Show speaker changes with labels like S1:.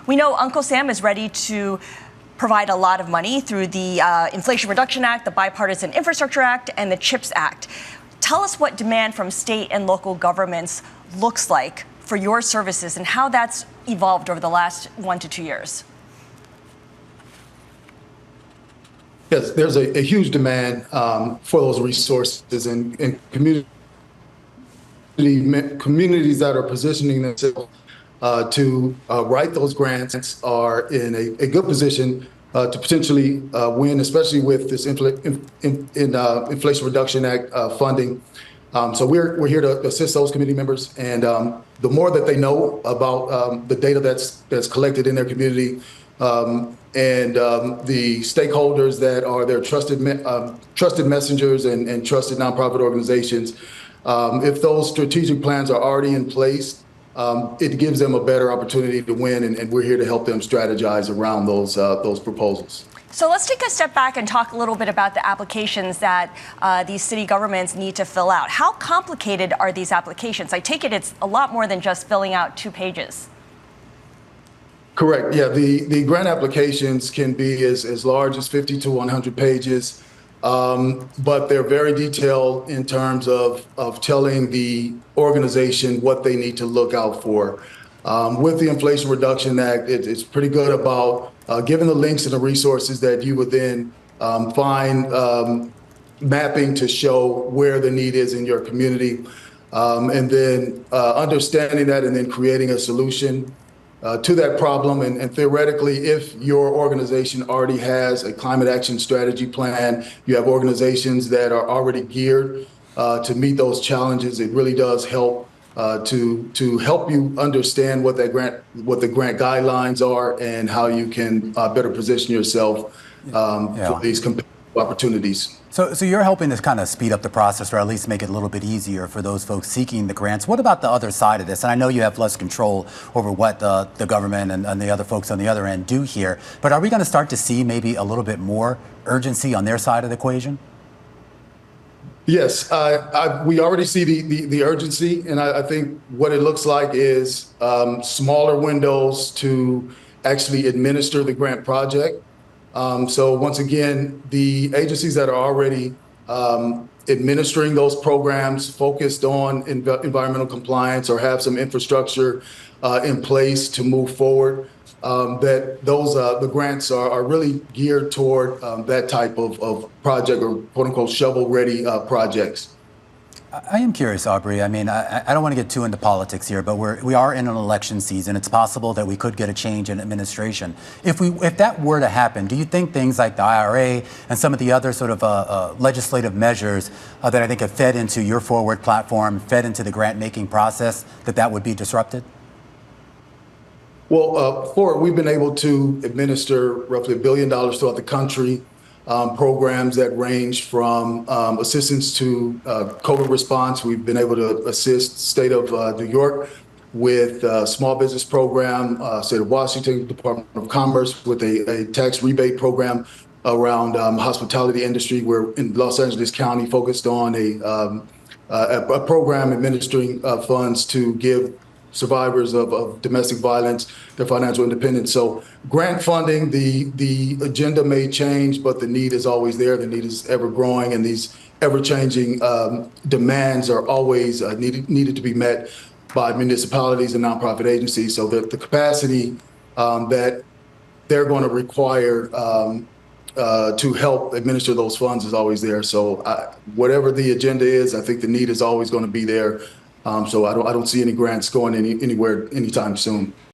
S1: We know Uncle Sam is ready to provide a lot of money through the Inflation Reduction Act, the Bipartisan Infrastructure Act, and the CHIPS Act. Tell us what demand from state and local governments looks like for your services and how that's evolved over the last 1 to 2 years.
S2: Yes, there's a huge demand for those resources, and communities that are positioning themselves to write those grants are in a good position to potentially win, especially with this Inflation Reduction Act funding. So we're here to assist those committee members, and the more that they know about the data that's collected in their community, and the stakeholders that are their trusted messengers and trusted nonprofit organizations, if those strategic plans are already in place, it gives them a better opportunity to win, and we're here to help them strategize around those proposals.
S1: So let's take a step back and talk a little bit about the applications that these city governments need to fill out. How complicated are these applications? I take it it's a lot more than just filling out 2 pages.
S2: Correct. Yeah, the grant applications can be as large as 50 to 100 pages, but they're very detailed in terms of telling the organization what they need to look out for. With the Inflation Reduction Act, it's pretty good about giving the links and the resources that you would then find mapping to show where the need is in your community, and then understanding that and then creating a solution to that problem. And theoretically, if your organization already has a climate action strategy plan, you have organizations that are already geared to meet those challenges, it really does help to help you understand what the grant guidelines are and how you can better position yourself for these competitive opportunities.
S3: So you're helping to kind of speed up the process, or at least make it a little bit easier for those folks seeking the grants. What about the other side of this? And I know you have less control over what the government and the other folks on the other end do here, but are we going to start to see maybe a little bit more urgency on their side of the equation?
S2: Yes, we already see the urgency, and I think what it looks like is smaller windows to actually administer the grant project. So once again, the agencies that are already administering those programs focused on environmental compliance or have some infrastructure in place to move forward, that the grants are really geared toward that type of project, or quote unquote shovel-ready projects.
S3: I am curious, Aubrey. I mean, I don't want to get too into politics here, but we are in an election season. It's possible that we could get a change in administration. If that were to happen, do you think things like the IRA and some of the other sort of legislative measures that I think have fed into your forward platform, fed into the grant-making process, that would be disrupted?
S2: Well, we've been able to administer roughly $1 billion throughout the country. Programs that range from assistance to COVID response. We've been able to assist the state of New York with a small business program, state of Washington, Department of Commerce with a tax rebate program around hospitality industry. We're in Los Angeles County focused on a program administering funds to give survivors of domestic violence their financial independence. So grant funding, the agenda may change, but the need is always there. The need is ever growing, and these ever changing demands are always needed to be met by municipalities and nonprofit agencies. So the capacity that they're going to require to help administer those funds is always there. So whatever the agenda is, I think the need is always going to be there. So I don't see any grants going anywhere anytime soon.